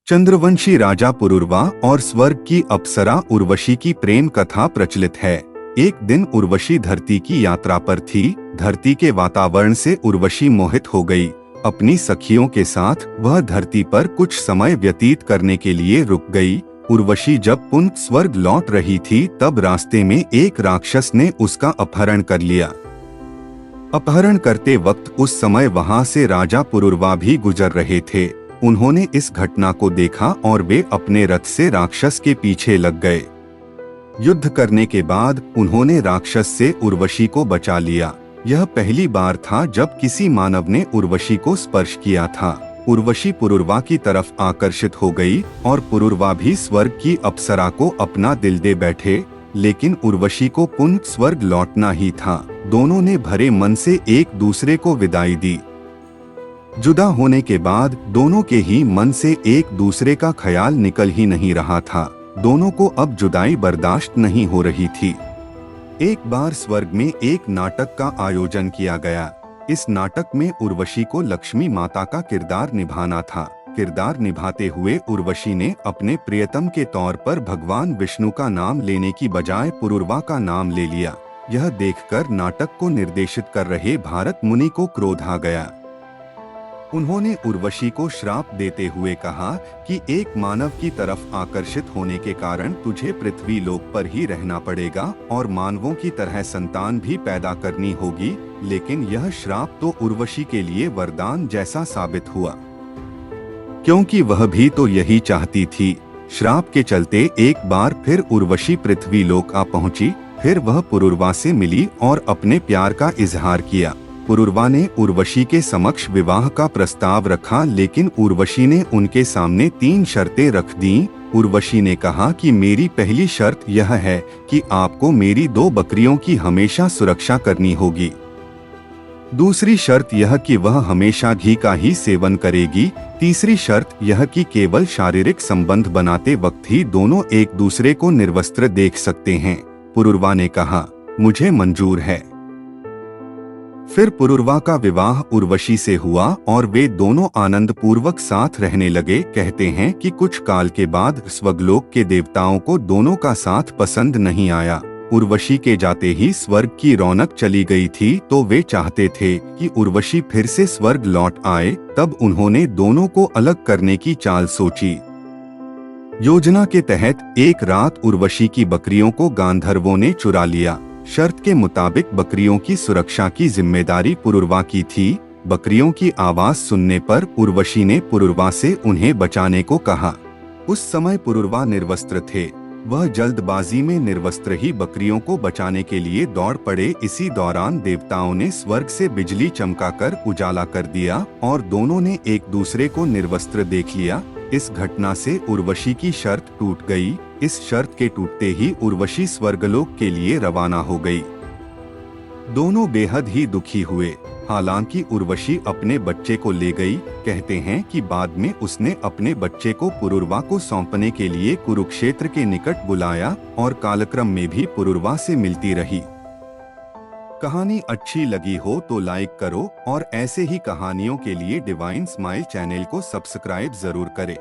चंद्रवंशी राजा पुरुरवा और स्वर्ग की अप्सरा उर्वशी की प्रेम कथा प्रचलित है। एक दिन उर्वशी धरती की यात्रा पर थी। धरती के वातावरण से उर्वशी मोहित हो गई। अपनी सखियों के साथ वह धरती पर कुछ समय व्यतीत करने के लिए रुक गई। उर्वशी जब पुनः स्वर्ग लौट रही थी तब रास्ते में एक राक्षस ने उसका अपहरण कर लिया। अपहरण करते वक्त उस समय वहां से राजा पुरुरवा भी गुजर रहे थे। उन्होंने इस घटना को देखा और वे अपने रथ से राक्षस के पीछे लग गए। युद्ध करने के बाद उन्होंने राक्षस से उर्वशी को बचा लिया। यह पहली बार था जब किसी मानव ने उर्वशी को स्पर्श किया था। उर्वशी पुरुरवा की तरफ आकर्षित हो गई और पुरुरवा भी स्वर्ग की अप्सरा को अपना दिल दे बैठे। लेकिन उर्वशी को पुनः स्वर्ग लौटना ही था। दोनों ने भरे मन से एक दूसरे को विदाई दी। जुदा होने के बाद दोनों के ही मन से एक दूसरे का ख्याल निकल ही नहीं रहा था। दोनों को अब जुदाई बर्दाश्त नहीं हो रही थी। एक बार स्वर्ग में एक नाटक का आयोजन किया गया। इस नाटक में उर्वशी को लक्ष्मी माता का किरदार निभाना था। किरदार निभाते हुए उर्वशी ने अपने प्रियतम के तौर पर भगवान विष्णु का नाम लेने की बजाय पुरुरवा का नाम ले लिया। यह देखकर नाटक को निर्देशित कर रहे भारत मुनि को क्रोध आ गया। उन्होंने उर्वशी को श्राप देते हुए कहा कि एक मानव की तरफ आकर्षित होने के कारण तुझे पृथ्वी लोक पर ही रहना पड़ेगा और मानवों की तरह संतान भी पैदा करनी होगी। लेकिन यह श्राप तो उर्वशी के लिए वरदान जैसा साबित हुआ, क्योंकि वह भी तो यही चाहती थी। श्राप के चलते एक बार फिर उर्वशी पृथ्वी लोक आ पहुंची। फिर वह पुरुरवा से मिली और अपने प्यार का इजहार किया। पुरुरवा ने उर्वशी के समक्ष विवाह का प्रस्ताव रखा, लेकिन उर्वशी ने उनके सामने 3 शर्तें रख दीं। उर्वशी ने कहा कि मेरी पहली शर्त यह है कि आपको मेरी 2 बकरियों की हमेशा सुरक्षा करनी होगी। दूसरी शर्त यह कि वह हमेशा घी का ही सेवन करेगी। तीसरी शर्त यह कि केवल शारीरिक संबंध बनाते वक्त ही दोनों एक दूसरे को निर्वस्त्र देख सकते हैं। पुरुरवा ने कहा, मुझे मंजूर है। फिर पुरुरवा का विवाह उर्वशी से हुआ और वे दोनों आनंद पूर्वक साथ रहने लगे। कहते हैं कि कुछ काल के बाद स्वर्गलोक के देवताओं को दोनों का साथ पसंद नहीं आया। उर्वशी के जाते ही स्वर्ग की रौनक चली गई थी, तो वे चाहते थे कि उर्वशी फिर से स्वर्ग लौट आए। तब उन्होंने दोनों को अलग करने की चाल सोची। योजना के तहत एक रात उर्वशी की बकरियों को गांधर्वों ने चुरा लिया। शर्त के मुताबिक बकरियों की सुरक्षा की जिम्मेदारी पुरुरवा की थी। बकरियों की आवाज सुनने पर उर्वशी ने पुरुरवा से उन्हें बचाने को कहा। उस समय पुरुरवा निर्वस्त्र थे। वह जल्दबाजी में निर्वस्त्र ही बकरियों को बचाने के लिए दौड़ पड़े। इसी दौरान देवताओं ने स्वर्ग से बिजली चमकाकर उजाला कर दिया और दोनों ने एक दूसरे को निर्वस्त्र देख लिया। इस घटना से उर्वशी की शर्त टूट गई। इस शर्त के टूटते ही उर्वशी स्वर्गलोक के लिए रवाना हो गई। दोनों बेहद ही दुखी हुए। हालांकि उर्वशी अपने बच्चे को ले गई। कहते हैं कि बाद में उसने अपने बच्चे को पुरुरवा को सौंपने के लिए कुरुक्षेत्र के निकट बुलाया और कालक्रम में भी पुरुरवा से मिलती रही। कहानी अच्छी लगी हो तो लाइक करो और ऐसे ही कहानियों के लिए डिवाइन स्माइल चैनल को सब्सक्राइब जरूर करें।